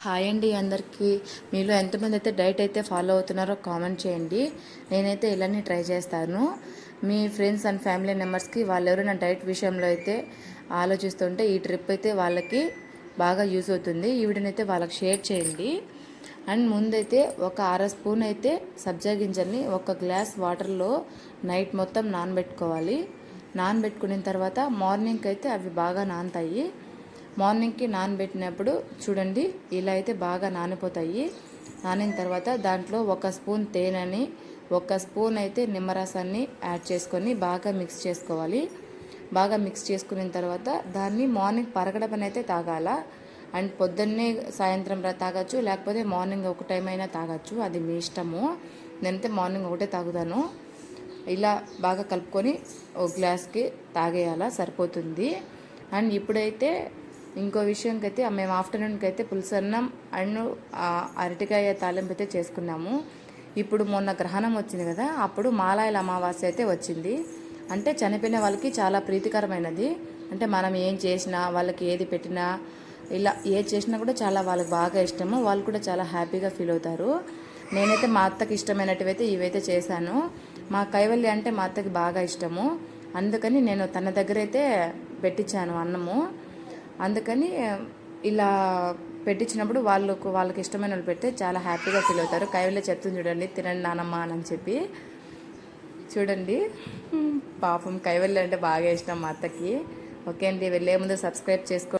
Hi అండి అందరికీ. మీలో ఎంతమంది అయితే డైట్ అయితే ఫాలో అవుతున్నారో కామెంట్ చేయండి. నేనైతే ఇలానే ట్రై చేస్తాను. మీ ఫ్రెండ్స్ అండ్ ఫ్యామిలీ మెంబర్స్కి వాళ్ళు ఎవరైనా డైట్ విషయంలో అయితే ఆలోచిస్తుంటే ఈ ట్రిప్ అయితే వాళ్ళకి బాగా యూస్ అవుతుంది. ఈ వీడియోని అయితే వాళ్ళకి షేర్ చేయండి. అండ్ ముందైతే ఒక స్పూన్ అయితే సబ్జా గింజల్ని ఒక గ్లాస్ వాటర్లో నైట్ మొత్తం నానబెట్టుకోవాలి. నానబెట్టుకున్న తర్వాత మార్నింగ్కి అయితే అవి బాగా నానతాయి. మార్నింగ్కి నానబెట్టినప్పుడు చూడండి ఇలా అయితే బాగా నానిపోతాయి. నానిన తర్వాత దాంట్లో ఒక స్పూన్ తేనెని, ఒక స్పూన్ అయితే నిమ్మరసాన్ని యాడ్ చేసుకొని బాగా మిక్స్ చేసుకోవాలి. బాగా మిక్స్ చేసుకున్న తర్వాత దాన్ని మార్నింగ్ పరగడపని అయితే తాగాల. అండ్ పొద్దున్నే సాయంత్రం తాగొచ్చు, లేకపోతే మార్నింగ్ ఒక టైం అయినా తాగొచ్చు, అది మీ ఇష్టము. నేనైతే మార్నింగ్ ఒకటే తాగుతాను. ఇలా బాగా కలుపుకొని ఒక గ్లాస్కి తాగేయాల, సరిపోతుంది. అండ్ ఇప్పుడైతే ఇంకో విషయంకి అయితే మేము ఆఫ్టర్నూన్కి అయితే పులుసన్నం అండ్ అరటికాయ తాలింపు అయితే చేసుకున్నాము. ఇప్పుడు మొన్న గ్రహణం వచ్చింది కదా, అప్పుడు మాలాయల అమావాస్య అయితే వచ్చింది. అంటే చనిపోయిన వాళ్ళకి చాలా ప్రీతికరమైనది. అంటే మనం ఏం చేసినా, వాళ్ళకి ఏది పెట్టినా, ఇలా ఏది చేసినా కూడా చాలా వాళ్ళకి బాగా ఇష్టము. వాళ్ళు కూడా చాలా హ్యాపీగా ఫీల్ అవుతారు. నేనైతే మా అత్తకి ఇష్టమైనటివి అయితే ఇవైతే చేశాను. మా కైవల్య అంటే మా అత్తకి బాగా ఇష్టము. అందుకని నేను తన దగ్గర అయితే పెట్టించాను అన్నము. అందుకని ఇలా పెట్టించినప్పుడు వాళ్ళకి ఇష్టమైన వాళ్ళు పెడితే చాలా హ్యాపీగా ఫీల్ అవుతారు. కైవల్య చెప్తుంది చూడండి, తినండి నానమ్మ అని చెప్పి. చూడండి, పాపం కైవల్య అంటే బాగా ఇష్టం మా అత్తకి. ఓకే అండి, వెళ్ళే ముందు సబ్స్క్రైబ్ చేసుకోండి.